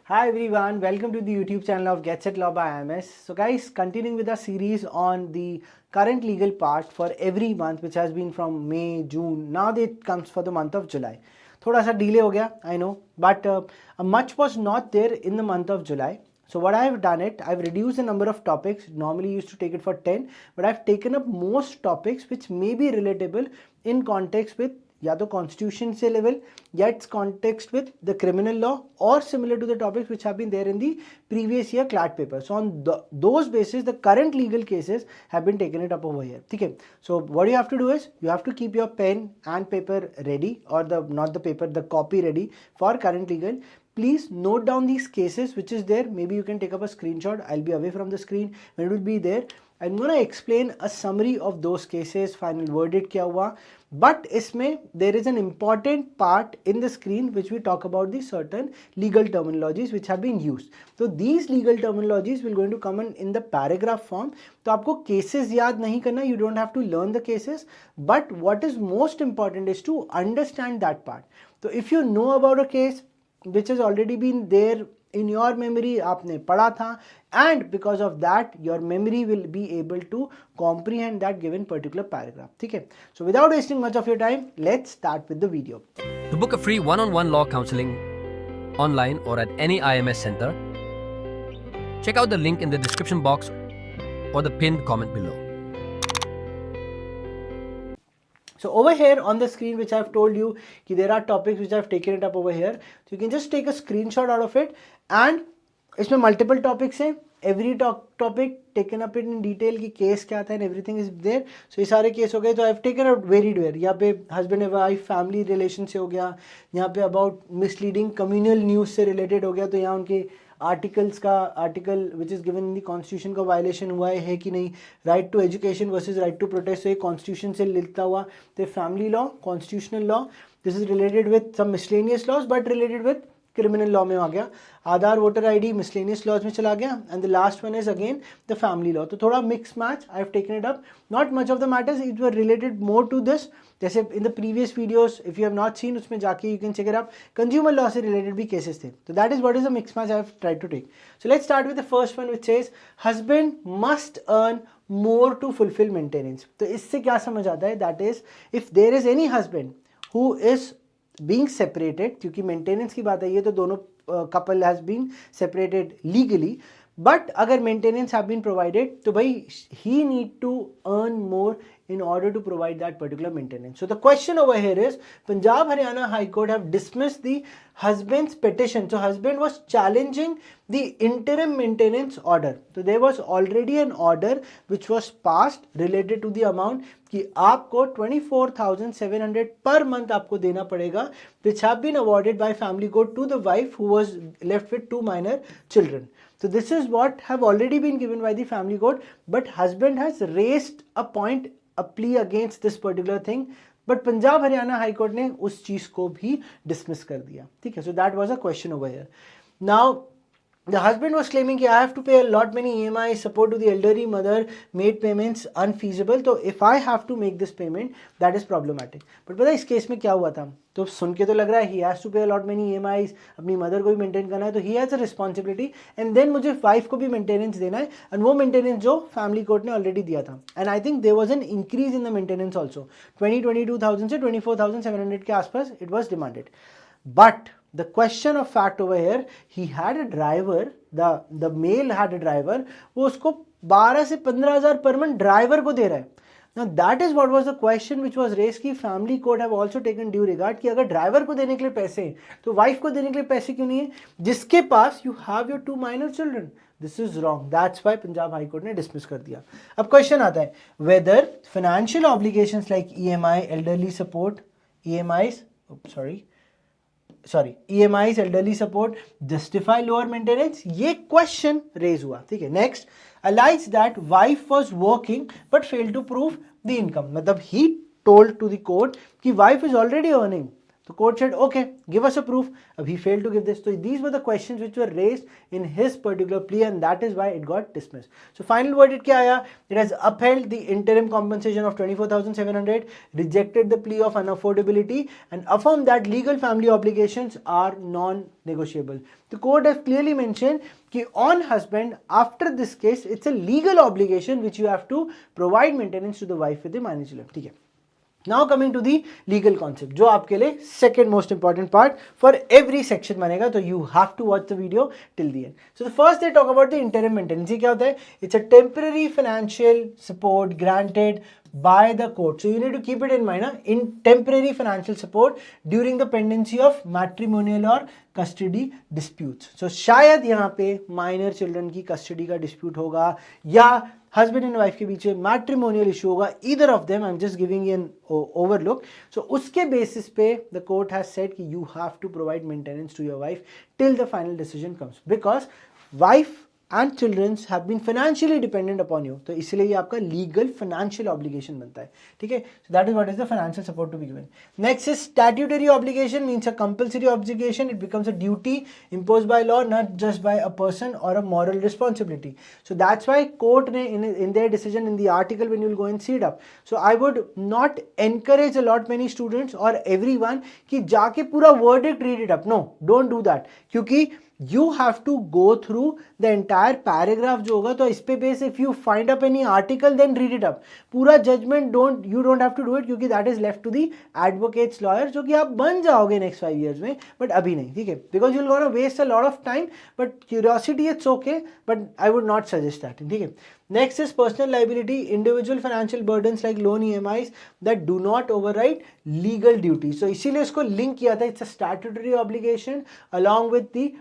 Hi everyone, welcome to the YouTube channel of Get Set Law by IMS. So guys, continuing with our series on the current legal part for every month, which has been from May, June. Now it comes for the month of July. थोड़ा सा delay हो गया, I know, but much was not there in the month of July. So what I have done it, I've reduced the number of topics. Normally used to take it for 10, but I've taken up most topics which may be relatable in context with या तो constitution से level या its context with the criminal law और similar to the topics which have been there in the previous year CLAT paper. So on those basis the current legal cases have been taken it up over here. ठीक है, so what you have to do is you have to keep your pen and paper ready और the not the paper the copy ready for current legal. Please note down these cases which is there. Maybe you can take up a screenshot. I'll be away from the screen when it will be there. I'm going to explain a summary of those cases, final verdict क्या हुआ. But इसमें there is an important part in the screen which we talk about the certain legal terminologies which have been used. So these legal terminologies will going to come in the paragraph form. तो आपको cases याद नहीं करना. You don't have to learn the cases. But what is most important is to understand that part. So if you know about a case which has already been there in your memory, आपने पढ़ा था, and because of that your memory will be able to comprehend that given particular paragraph. ठीक है, so without wasting much of your time, let's start with the video. To book a free one-on-one law counseling online or at any IMS center, check out the link in the description box or the pinned comment below. So over here on the screen which I have told you कि there are topics which I have taken it up over here. So you can just take a screenshot out of it and इसमें multiple topics हैं. Every topic taken up in detail कि case क्या था and everything is there. So ये सारे case हो गए. तो I have taken out varied where यहाँ पे husband and wife family relation से हो गया, यहाँ पे about misleading communal news से related हो गया. तो यहाँ उनके आर्टिकल्स का article which is given in the constitution का वायलेशन हुआ है कि नहीं, right to education versus right to protest, तो ये कॉन्स्टिट्यूशन से लिखता हुआ. तो family law, constitutional law, this is related with some miscellaneous laws but related with criminal law में आ गया. Aadhaar voter ID miscellaneous laws में चला गया. And the last one is again the family law. तो थोड़ा mix match I have taken it up. Not much of the matters, it were related more to this. जैसे in the previous videos if you have not seen, उसमें जाके you can check it up. Consumer law से related भी cases थे. तो that is what is the mix match I have tried to take. So let's start with the first one which says husband must earn more to fulfil maintenance. तो इससे क्या समझ आता है, that is if there is any husband who is being separated, क्योंकि maintenance की बात आई है तो दोनों couple has been separated legally, but अगर maintenance have been provided तो भाई he need to earn more in order to provide that particular maintenance. So the question over here is Punjab Haryana High Court have dismissed the husband's petition. So husband was challenging the interim maintenance order. So there was already an order which was passed related to the amount कि आपको 24,700 per month आपको देना पड़ेगा, which have been awarded by family court to the wife who was left with 2 minor children. So this is what have already been given by the family court, but husband has raised a point, a plea against this particular thing, but Punjab Haryana high court ने उस चीज को भी dismiss कर दिया. ठीक है, so that was a question over here. Now the husband was claiming I have to pay a lot many EMI, support to the elderly mother, made payments unfeasible. So if I have to make this payment, that is problematic. But पता है इस case में क्या हुआ था, तो सुन के तो लग रहा है he has to pay a lot many EMIs, अपनी मदर को भी मेंटेन करना है, तो he has a responsibility and then मुझे वाइफ को भी मेंटेनेंस देना है, and वो मेंटेनेंस जो फैमिली कोर्ट ने ऑलरेडी दिया था. And I think there was an increase in the maintenance also. 22,000 से 24,700 के आसपास it was demanded. But the question of fact over here, he had a driver, the male had a driver, वो उसको 12 से 15,000 per month driver को दे रहा है. Now that is what was the question which was raised कि family court have also taken due regard कि अगर driver को देने के लिए पैसे हैं तो वाइफ को देने के लिए पैसे क्यों नहीं है जिसके पास you have your 2 minor children. This is wrong. That's why Punjab high court ने डिसमिस कर दिया. अब क्वेश्चन आता है whether financial obligations like EMI, elderly support, EMIs, EMIs, elderly support justify lower maintenance. ये क्वेश्चन रेज हुआ. ठीक है, next allies that wife was working but failed to prove the income. मतलब he told to the court कि wife is already earning, The court said, okay, give us a proof. He failed to give this. So these were the questions which were raised in his particular plea, and that is why it got dismissed. So final verdict kya aaya? It has upheld the interim compensation of 24,700, rejected the plea of unaffordability, and affirmed that legal family obligations are non-negotiable. The court has clearly mentioned that on husband, after this case, it's a legal obligation which you have to provide maintenance to the wife with the minor children. ठीक है. Now coming to the legal concept, जो आपके लिए second most important part for every section बनेगा, तो you have to watch the video till the end. So the first they talk about the interim maintenance. ये क्या होता है? It's a temporary financial support granted by the court. So you need to keep it in mind, in temporary financial support during the pendency of matrimonial or custody disputes. So शायद यहाँ पे minor children की custody का dispute होगा, या husband and wife के बीच में matrimonial issue होगा. Either of them, I'm just giving you an overlook. So उसके basis पे the court has said कि you have to provide maintenance to your wife till the final decision comes, because wife and children have been financially dependent upon you. तो इसलिए ये आपका legal financial obligation बनता है. ठीक है? So that is what is the financial support to be given. Next is statutory obligation, means a compulsory obligation. It becomes a duty imposed by law, not just by a person, or a moral responsibility. So that's why court ने in their decision, in the article when you will go and see it up. So I would not encourage a lot many students or everyone कि जाके पूरा verdict read it up. No, don't do that. क्योंकि you have to go through the entire paragraph जो होगा, तो इस पे base if you find up any article then read it up. पूरा judgment you don't have to do it, क्योंकि that is left to the advocates lawyer, जो कि आप बन जाओगे next 5 years में, but अभी नहीं. ठीक है? Because you're gonna waste a lot of time, but curiosity it's okay, but I would not suggest that. ठीक है? Next is personal liability, individual financial burdens like loan EMIs that do not override legal duty. So इसीलिए इसको link किया था. It's a statutory obligation along with the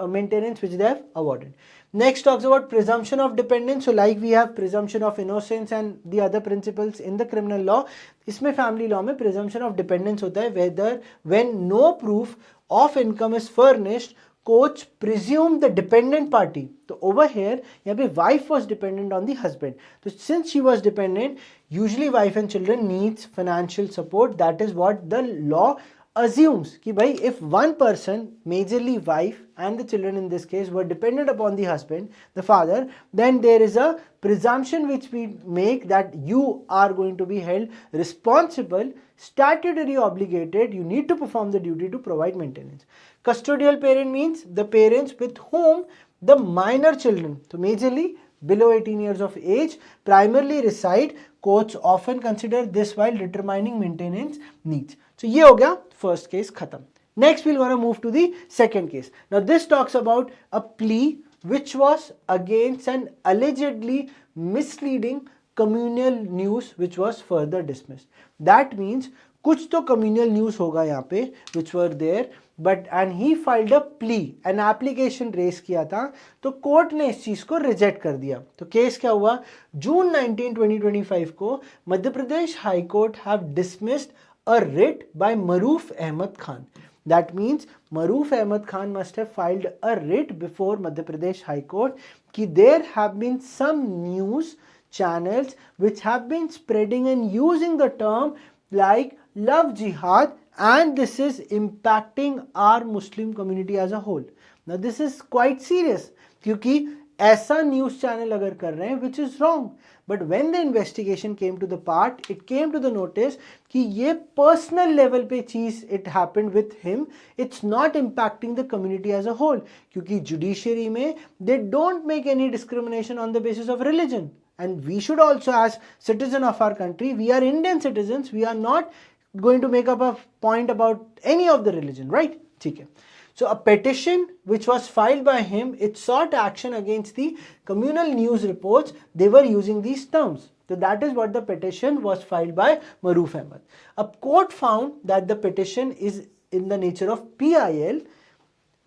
maintenance which they have awarded. Next talks about presumption of dependence. So like we have presumption of innocence and the other principles in the criminal law, इसमें family law में presumption of dependence होता है whether when no proof of income is furnished, courts presume the dependent party. So over here, यहाँ पे wife was dependent on the husband. So since she was dependent, usually wife and children needs financial support. That is what the law assumes कि भाई if one person, majorly wife and the children in this case, were dependent upon the husband, the father, then there is a presumption which we make that you are going to be held responsible, statutory obligated, you need to perform the duty to provide maintenance. Custodial parent means the parents with whom the minor children, so majorly below 18 years of age, primarily reside. Courts often consider this while determining maintenance needs. So ये हो गया first case खत्म. Next we're going to move to the second case. Now this talks about a plea which was against an allegedly misleading communal news which was further dismissed. That means कुछ तो communal news होगा यहाँ पे which were there, but and he filed a plea, an application raise किया था, तो court ने इस चीज को रिजेक्ट कर दिया. तो केस क्या हुआ? जून 19, 2025 को Madhya Pradesh high court have dismissed a writ by Maroof Ahmed Khan. That means Maroof Ahmed Khan must have filed a writ before Madhya Pradesh High Court कि there have been some news channels which have been spreading and using the term like love jihad, and this is impacting our Muslim community as a whole. Now this is quite serious क्योंकि ऐसा news channel अगर कर रहे हैं which is wrong. But when the investigation came to the part, it came to the notice कि ये personal level पे चीज it happened with him. It's not impacting the community as a whole. क्योंकि judiciary में they don't make any discrimination on the basis of religion. And we should also, as citizen of our country, we are Indian citizens. We are not going to make up a point about any of the religion, right? ठीक है. So a petition which was filed by him, it sought action against the communal news reports. They were using these terms. So that is what the petition was filed by Maroof Ahmed. A court found that the petition is in the nature of PIL,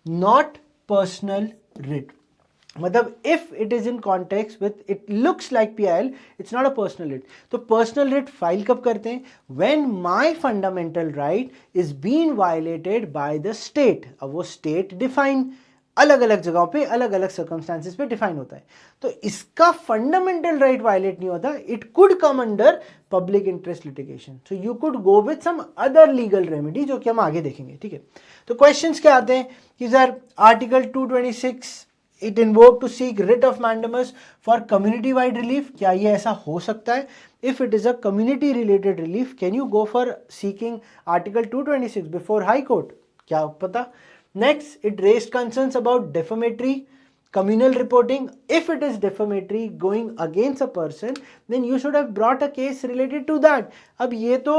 not personal writ. मतलब if it is in context with it looks like PIL, it's not a personal writ. तो personal writ file कब करते हैं? When my fundamental right is being violated by the state. अब वो state define अलग अलग जगहों पे अलग अलग सर्कमस्टांसेस पे डिफाइन होता है। तो इसका फंडामेंटल राइट वायलेट नहीं होता, it could come under public interest litigation. So you could go with some other legal remedy, जो कि हम आगे देखेंगे, ठीक है। तो क्वेश्चंस क्या आते हैं कि sir article 226 it invoke to seek writ of mandamus for community wide relief, क्या ये ऐसा हो सकता है? If it is a community related relief, can you go for seeking article 226 before high court? क्या पता। Next, it raised concerns about defamatory communal reporting. If it is defamatory going against a person, then you should have brought a case related to that. अब ये तो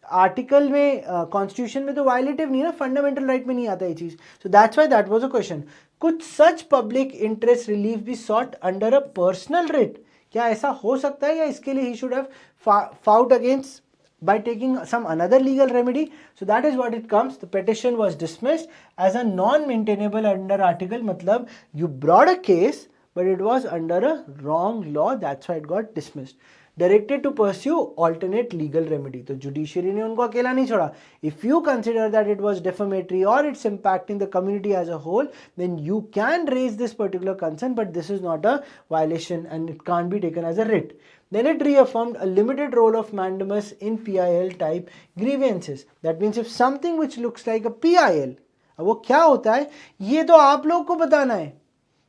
article में constitution में तो violative नहीं है ना, फंडामेंटल राइट में नहीं आता ये चीज। So that's why that was a question, could such public interest relief be sought under a personal writ? क्या ऐसा हो सकता है, या इसके लिए he should have fought against by taking some another legal remedy? So that is what it comes. The petition was dismissed as a non-maintainable under article, matlab you brought a case but it was under a wrong law, that's why it got dismissed. Directed to pursue alternate legal remedy, तो judiciary ने उनको अकेला नहीं छोड़ा। If you consider that it was defamatory or it's impacting the community as a whole, then you can raise this particular concern, but this is not a violation and it can't be taken as a writ. Then it reaffirmed a limited role of mandamus in PIL type grievances. That means if something which looks like a PIL, अब वो क्या होता है ये तो आप लोग को बताना है।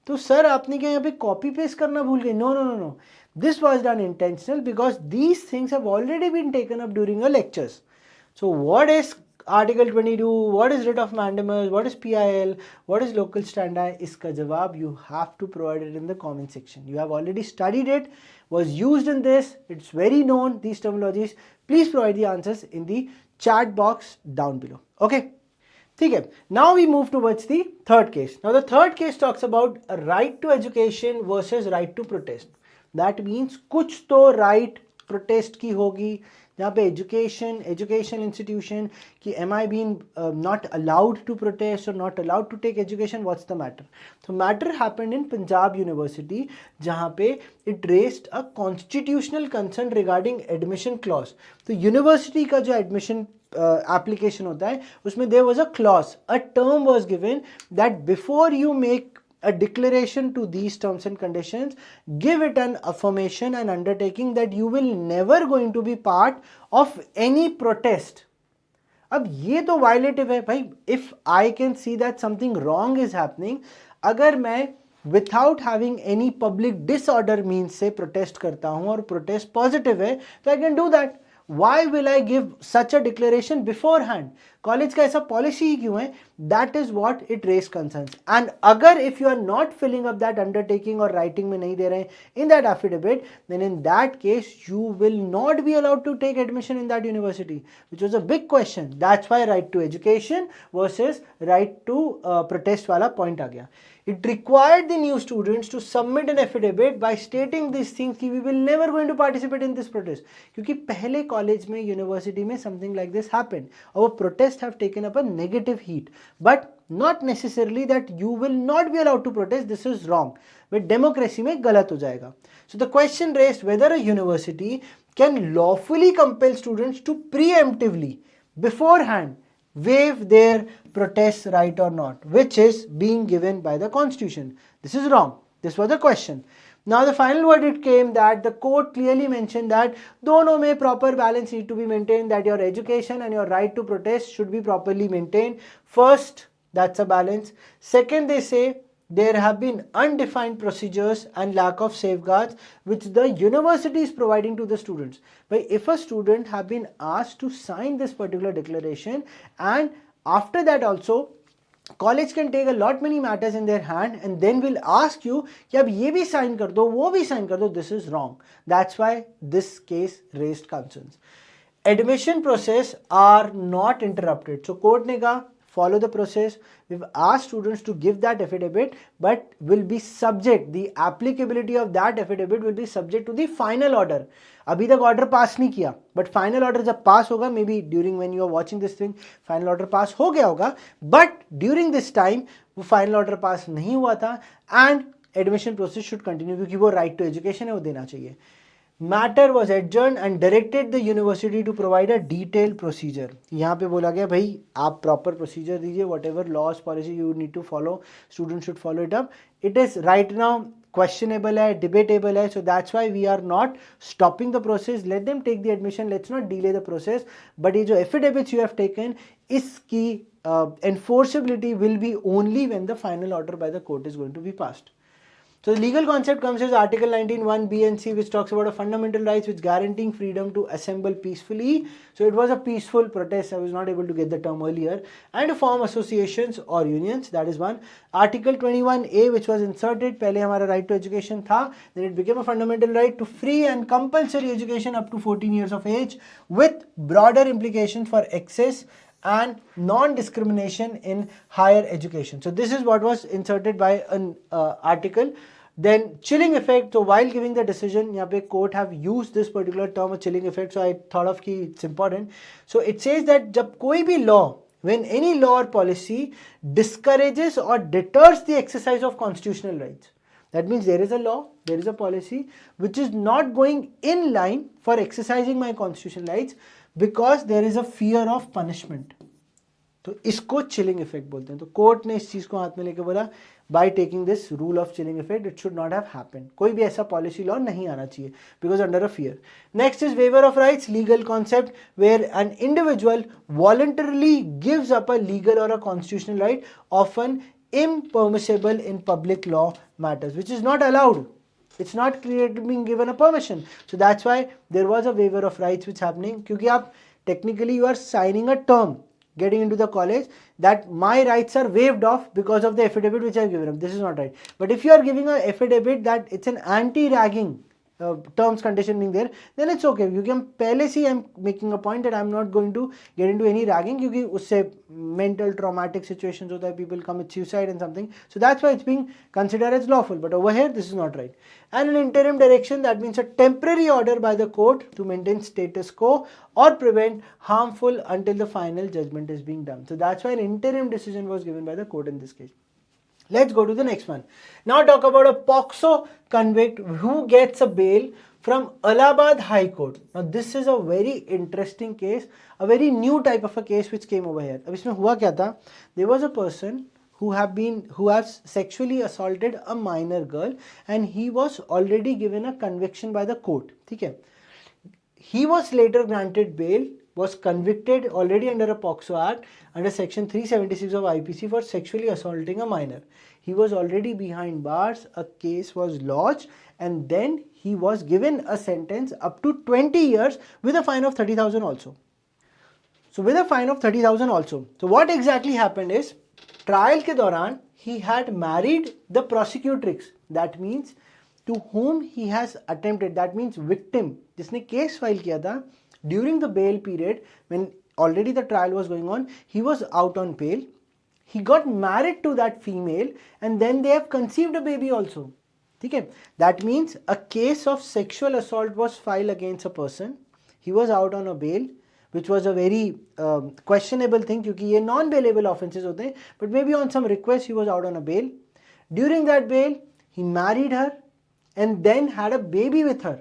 तो सर आपने क्या यहाँ पे कॉपी पेस्ट करना भूल गए? No no no no, this was done intentional because these things have already been taken up during a lectures. So what is Article 22, what is writ of mandamus, what is PIL, what is local standi? इसका जवाब you have to provide it in the comment section. You have already studied it, was used in this, it's very known, these terminologies. Please provide the answers in the chat box down below. Okay, ठीक है. Now we move towards the third case. Now the third case talks about a right to education versus right to protest. That means कुछ तो right protest की होगी, जहाँ पे education institution कि am I been not allowed to protest और not allowed to take education, what's the matter? तो matter happened in Punjab university, जहाँ पे it raised a constitutional concern regarding admission clause. तो यूनिवर्सिटी का जो एडमिशन एप्लीकेशन होता है उसमें there was a clause, a term was given that before you make a declaration to these terms and conditions, give it an affirmation and undertaking that you will never going to be part of any protest. अब ये तो violative है भाई। If I can see that something wrong is happening, अगर मैं without having any public disorder means से protest करता हूं और प्रोटेस्ट पॉजिटिव है, तो I can do that. Why will I give such a declaration beforehand? College का ऐसा पॉलिसी ही क्यों है? That is what it raised concerns. And अगर if you are not filling up that undertaking और writing में नहीं दे रहे हैं in that affidavit, then in that case you will not be allowed to take admission in that university, which was a big question. That's why right to education versus right to protest वाला point आ गया। It required the new students to submit an affidavit by stating these things कि we will never going to participate in this protest, क्योंकि पहले college में university में something like this happened और वो protest have taken up a negative heat, but not necessarily that you will not be allowed to protest. This is wrong, but democracy में गलत हो जाएगा। So the question raised whether a university can lawfully compel students to preemptively beforehand waive their protest right or not, which is being given by the constitution. This is wrong. This was the question. Now the final verdict came that the court clearly mentioned that दोनों में proper balance need to be maintained, that your education and your right to protest should be properly maintained. First, that's a balance. Second, they say there have been undefined procedures and lack of safeguards which the university is providing to the students. But if a student have been asked to sign this particular declaration and after that also college can take a lot many matters in their hand and then will ask you कि अब ये भी sign कर दो, वो भी sign कर दो, this is wrong. That's why this case raised concerns. Admission process are not interrupted. So court ने कहा follow the process. We've asked students to give that affidavit, but will be subject, the applicability of that affidavit will be subject to the final order. अभी तक order pass नहीं किया, but final order जब pass होगा, maybe during when you are watching this thing final order pass हो गया होगा, but during this time वो फाइनल ऑर्डर पास नहीं हुआ था and admission process should continue, क्योंकि वो राइट टू एजुकेशन है, वो देना चाहिए। Matter was adjourn and directed the university to provide a detail procedure. यहाँ पे बोला गया भाई आप प्रॉपर प्रोसीजर दीजिए, whatever laws policy you need to follow, student should follow it up. It is right now questionable है, debatable है, so that's why we are not stopping the process. Let them take the admission, let's not delay the process. But ये जो affidavits you have taken, इसकी enforceability will be only when the final order by the court is going to be passed. So the legal concept comes as Article 19(1) B and C, which talks about a fundamental rights which guaranteeing freedom to assemble peacefully. So it was a peaceful protest. I was not able to get the term earlier. And to form associations or unions. That is one. Article 21A, which was inserted. पहले हमारा right to education था. Then it became a fundamental right to free and compulsory education up to 14 years of age, with broader implications for access and non-discrimination in higher education. So this is what was inserted by an article. Then chilling effect. So while giving the decision, यहाँ पे court have used this particular term of chilling effect. So I thought of कि it's important. So it says that जब कोई भी law, when any law or policy discourages or deters the exercise of constitutional rights. That means there is a law, there is a policy which is not going in line for exercising my constitutional rights because there is a fear of punishment. तो इसको chilling effect बोलते हैं. तो court ने इस चीज को हाथ में लेके बोला by taking this rule of chilling effect it should not have happened. कोई भी ऐसा पॉलिसी लॉ नहीं आना चाहिए because under a fear. Next is waiver of rights, legal concept where an individual voluntarily gives up a legal और a constitutional right often impermissible in public law matters, which is not allowed. It's not being given a permission. So that's why there was a waiver of rights which happening. क्योंकि आप technically you are signing a term getting into the college that my rights are waived off because of the affidavit which I have given up. This is not right. But if you are giving an affidavit that it's an anti-ragging terms condition being there, then it's okay. You can पहले से I'm making a point that I'm not going to get into any ragging क्योंकि उससे mental traumatic situations होता है, people commit suicide and something. So that's why it's being considered as lawful. But over here, this is not right. And an interim direction, that means a temporary order by the court to maintain status quo or prevent harmful until the final judgment is being done. So that's why an interim decision was given by the court in this case. Let's go to the next one. Now talk about a POCSO convict who gets a bail from Allahabad High Court. Now this is a very interesting case, a very new type of a case which came over here. अब इसमें हुआ क्या था? There was a person who has sexually assaulted a minor girl and he was already given a conviction by the court. ठीक है? He was later granted bail, was convicted already under a POCSO Act under section 376 of IPC for sexually assaulting a minor. He was already behind bars, a case was lodged and then he was given a sentence up to 20 years with a fine of 30,000 also. So with a fine of 30,000 also. So what exactly happened is, trial के दौरान he had married the prosecutrix. That means to whom he has attempted, that means victim, जिसने case file किया था, during the bail period when already the trial was going on, he was out on bail. He got married to that female and then they have conceived a baby also. ठीक है? That means a case of sexual assault was filed against a person. He was out on a bail, which was a very questionable thing क्योंकि ये non-bailable offences होते हैं. But maybe on some request he was out on a bail. During that bail, he married her and then had a baby with her.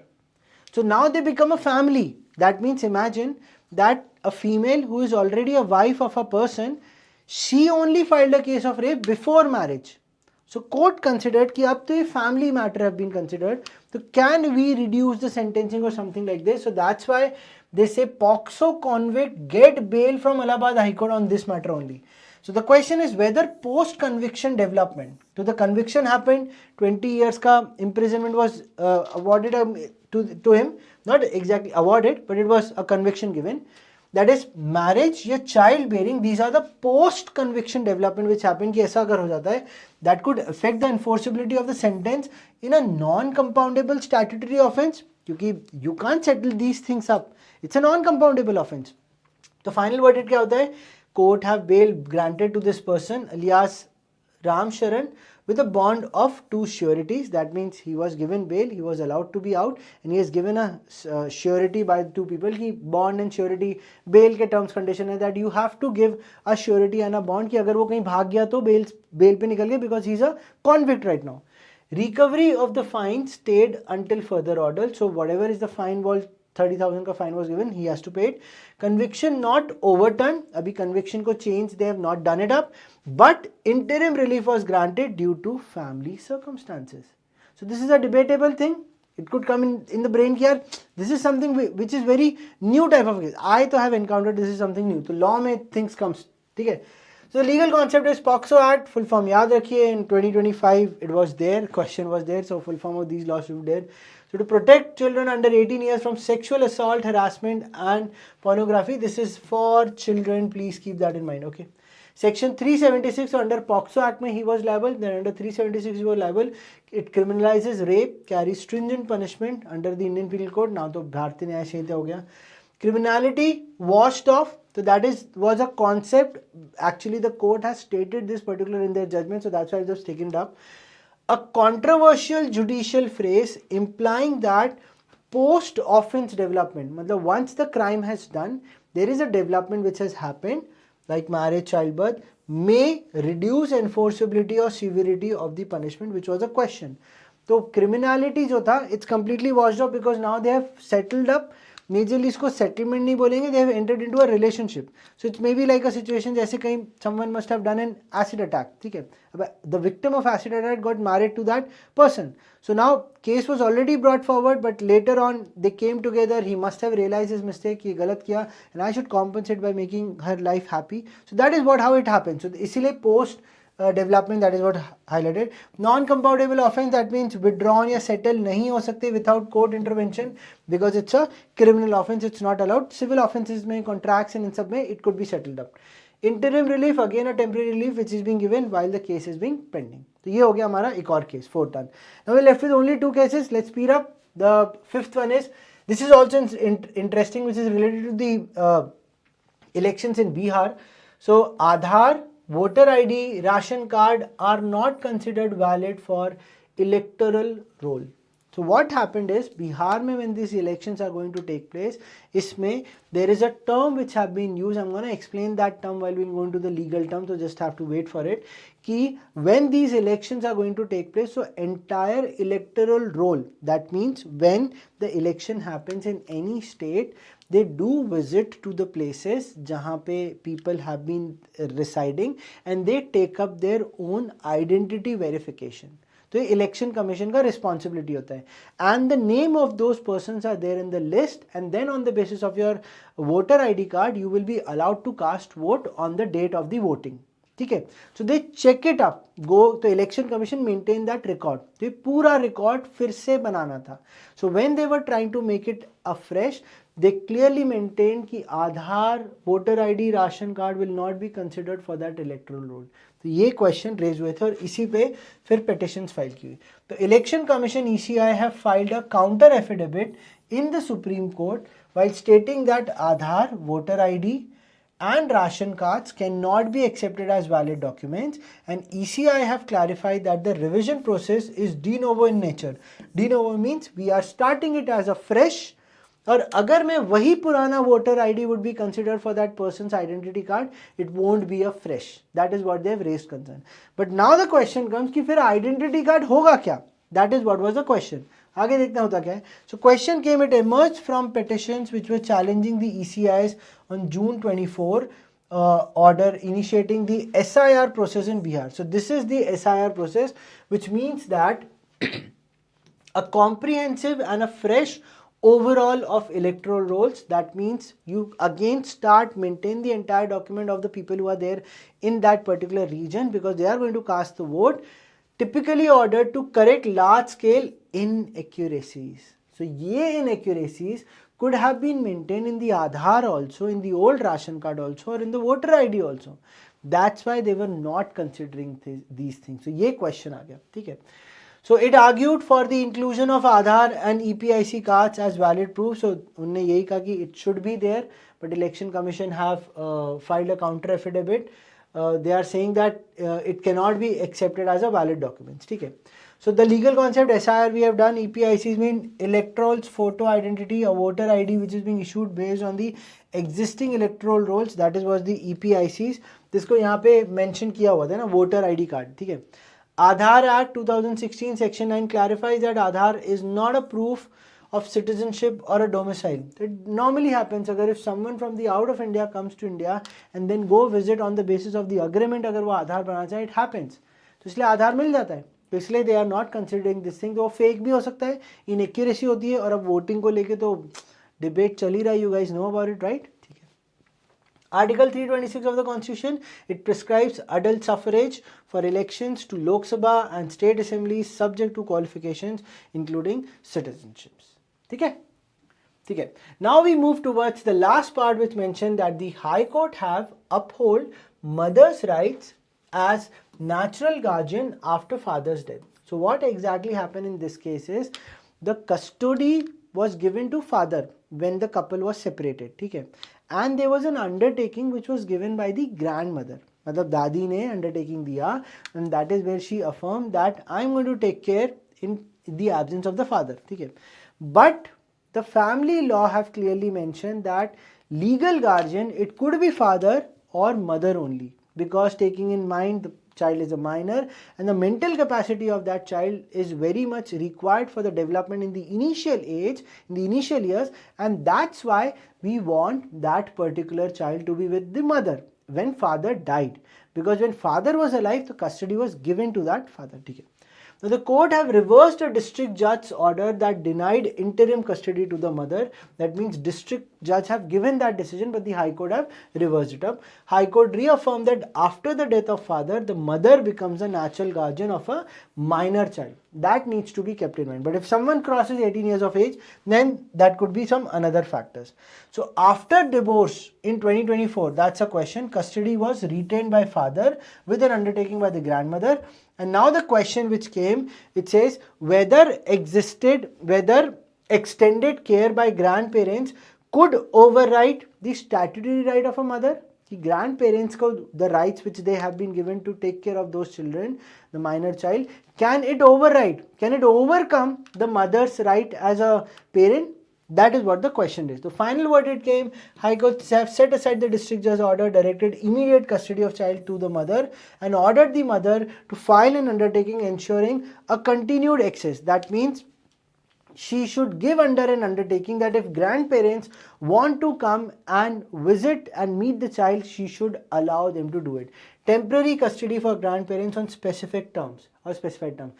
So now they become a family. That means imagine that a female who is already a wife of a person, she only filed a case of rape before marriage. So court considered कि अब तो ये family matter have been considered. So can we reduce the sentencing or something like this? So that's why they say POCSO convict get bail from Allahabad High Court on this matter only. So the question is whether post-conviction development. So the conviction happened, 20 years का imprisonment was awarded to him. Not exactly awarded, but it was a conviction given. That is marriage या child bearing. These are the post-conviction development which happened कि ऐसा अगर हो जाता है, that could affect the enforceability of the sentence in a non-compoundable statutory offence. क्योंकि you can't settle these things up. It's a non-compoundable offence. तो final verdict क्या होता है? Court have bail granted to this person alias Ram Sharan with a bond of 2 sureties. That means he was given bail, he was allowed to be out and he is given a surety by 2 people. He bond and surety bail के terms condition है that you have to give a surety and a bond कि अगर वो कहीं भाग गया तो bail पे निकल गया because he is a convict right now. Recovery of the fine stayed until further order. So whatever is the fine was 30,000 का fine was given, he has to pay it. Conviction not overturned. अभी conviction को change, they have not done it up. But interim relief was granted due to family circumstances. So this is a debatable thing. It could come in the brain here. This is something which is very new type of case. I to have encountered this is something new. तो law में things comes. ठीक है. So legal concept is POCSO Act. Full form याद रखिए. In 2025 it was there. Question was there. So full form of these laws should be there. So to protect children under 18 years from sexual assault, harassment and pornography. This is for children. Please keep that in mind. Okay. Section 376 under POCSO Act में he was liable. Then under 376 he was liable. It criminalizes rape, carries stringent punishment under the Indian Penal Code. Now तो भारतीय न्याय संहिता हो गया. Criminality washed off. So that was a concept. Actually, the court has stated this particular in their judgment. So that's why I just taken it up. A controversial judicial phrase implying that post-offense development. मतलब once the crime has done, there is a development which has happened, like marriage, childbirth, may reduce enforceability or severity of the punishment, which was a question. So criminality जो था, it's completely washed off because now they have settled up. Majorly इसको settlement नहीं बोलेंगे, they have entered into a relationship. So it's maybe like a situation जैसे कहीं someone must have done an acid attack. ठीक है, अब the victim of acid attack got married to that person. So now case was already brought forward but later on they came together. He must have realize his mistake, ये गलत किया and I should compensate bye making her life happy. So that is what how it happens. So इसीलिए post development, that is what highlighted. Non-compoundable offense, that means withdrawn या settle नहीं हो सकते without court intervention because it's a criminal offense, it's not allowed. Civil offenses में contracts and in सब में it could be settled up. Interim relief, again a temporary relief which is being given while the case is being pending. तो ये हो गया हमारा एक और case, 4th one. Now we're left with only 2 cases. Let's speed up. The 5th one is, this is also interesting, which is related to the elections in Bihar. So Aadhaar, voter ID, ration card are not considered valid for electoral roll. So what happened is, Bihar mein when these elections are going to take place, isme there is a term which have been used. I'm going to explain that term while we'll go into the legal term, so just have to wait for it. Ki when these elections are going to take place, so entire electoral roll, that means when the election happens in any state, they do visit to the places जहाँ पे people have been residing and they take up their own identity verification. तो ये election commission का responsibility होता है. And the name of those persons are there in the list and then on the basis of your voter ID card you will be allowed to cast vote on the date of the voting. ठीक है, so they check it up go. तो election commission maintain that record. तो ये पूरा record फिर से बनाना था. So when they were trying to make it afresh, they clearly maintain कि Aadhaar, voter ID, ration card will not be considered for that electoral roll. तो ये क्वेश्चन रेज हुए थे और इसी पे फिर petitions फाइल की हुई. तो election commission ECI have filed a counter affidavit in the Supreme Court while stating that Aadhaar, voter ID and ration cards cannot be accepted as valid documents, and ECI have clarified that the revision process is de novo in nature. De novo means we are starting it as a fresh. और अगर मैं वही पुराना voter ID would be consider for that persons identity card, it won't be a fresh. That is what they have raised concern. But now the question comes कि फिर identity card होगा क्या? That is what was the question. आगे देखना होता क्या है. So question came, it emerged from petitions which were challenging the ECIs on June 24 order initiating the SIR process in Bihar. So this is the SIR process, which means that a comprehensive and a fresh overall of electoral rolls. That means you again start maintain the entire document of the people who are there in that particular region because they are going to cast the vote, typically ordered to correct large scale inaccuracies. So ye inaccuracies could have been maintained in the Aadhaar also, in the old ration card also, or in the voter ID also. That's why they were not considering these things. So ye question aa gaya. theek hai. So it argued for the inclusion of Aadhaar and EPIC cards as valid proof. So उन्होंने यही कहा कि it should be there, but Election Commission have filed a counter affidavit. They are saying that it cannot be accepted as a valid document. ठीक है. So the legal concept SIR we have done. EPICs mean electoral photo identity, a voter ID which is being issued based on the existing electoral rolls. That is was the EPICs. जिसको यहाँ पे mention किया हुआ था ना voter ID card. ठीक है. Aadhaar Act 2016 Section 9 clarifies that Aadhaar is not a proof of citizenship or a domicile. It normally happens अगर if someone from the out of India comes to India and then go visit on the basis of the agreement अगर वो आधार बनाना चाहे, it happens. तो इसलिए आधार मिल जाता है. तो इसलिए they are not considering this thing. तो वो fake भी हो सकता है, inaccuracy होती है, और अब voting को लेके तो debate चल ही रहा है, you guys know about it, right? Article 326 of the Constitution, it prescribes adult suffrage for elections to Lok Sabha and state assemblies subject to qualifications including citizenships. Okay? Okay. Now we move towards the last part, which mentioned that the High Court have upheld mother's rights as natural guardian after father's death. So what exactly happened in this case is the custody was given to father when the couple was separated. Okay? And there was an undertaking which was given by the grandmother. मतलब दादी ने undertaking दिया, and that is where she affirmed that I am going to take care in the absence of the father. ठीक है? But the family law have clearly mentioned that legal guardian, it could be father or mother only, because taking in mind the child is a minor and the mental capacity of that child is very much required for the development in the initial age, in the initial years, and that's why we want that particular child to be with the mother when father died, because when father was alive the custody was given to that father. Now the court have reversed a district judge's order that denied interim custody to the mother. That means district judge have given that decision, but the High Court have reversed it up. High Court reaffirmed that after the death of father, the mother becomes a natural guardian of a minor child. That needs to be kept in mind. But if someone crosses 18 years of age, then that could be some another factors. So after divorce in 2024, that's a question, custody was retained by father with an undertaking by the grandmother. And now the question which came, it says whether extended care by grandparents could override the statutory right of a mother. The grandparents को the rights which they have been given to take care of those children, the minor child, can it override, can it overcome the mother's right as a parent? That is what the question is. The final verdict came, High Court have set aside the district judge's order, directed immediate custody of child to the mother, and ordered the mother to file an undertaking ensuring a continued access. That means she should give under an undertaking that if grandparents want to come and visit and meet the child, she should allow them to do it. Temporary custody for grandparents on specific terms or specified terms.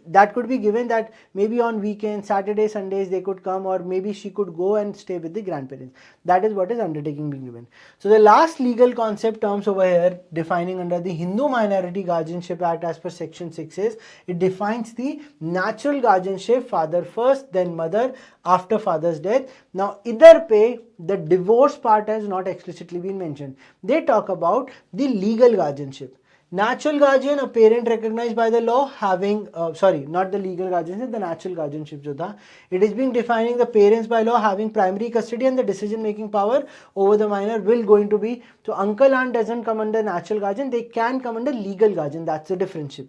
That could be given that maybe on weekends, Saturdays, Sundays they could come, or maybe she could go and stay with the grandparents. That is what is undertaking being given. So the last legal concept terms over here defining under the Hindu Minority Guardianship Act as per section 6 is, it defines the natural guardianship, father first then mother after father's death. Now idhar pe the divorce part has not explicitly been mentioned. They talk about the legal guardianship. Natural guardian, a parent recognized by the law having, not the legal guardianship, the natural guardianship jo tha. It is being defining the parents by law having primary custody and the decision making power over the minor will going to be, so uncle aunt doesn't come under natural guardian, they can come under legal guardian, that's the differential.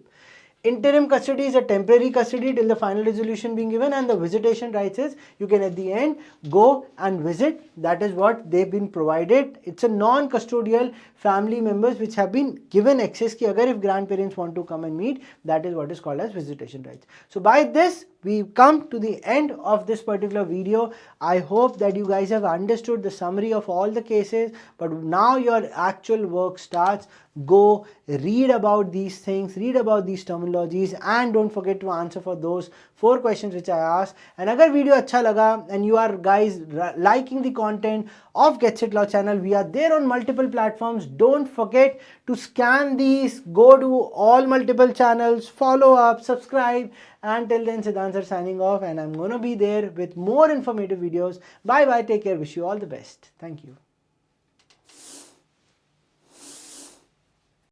Interim custody is a temporary custody till the final resolution being given, and the visitation rights is you can at the end go and visit. That is what they've been provided. It's a non-custodial family members which have been given access ki agar if grandparents want to come and meet, that is what is called as visitation rights. So by this we come to the end of this particular video. I hope that you guys have understood the summary of all the cases, but now your actual work starts. Go read about these things, read about these terminologies, and don't forget to answer for those 4 questions which I asked. And agar video acha laga and you are guys liking the content of Get Set Law channel, we are there on multiple platforms. Don't forget to scan these, go to all multiple channels, follow up, subscribe. And till then, Siddhant sir signing off, and I'm gonna be there with more informative videos. Bye bye, take care, wish you all the best. Thank you.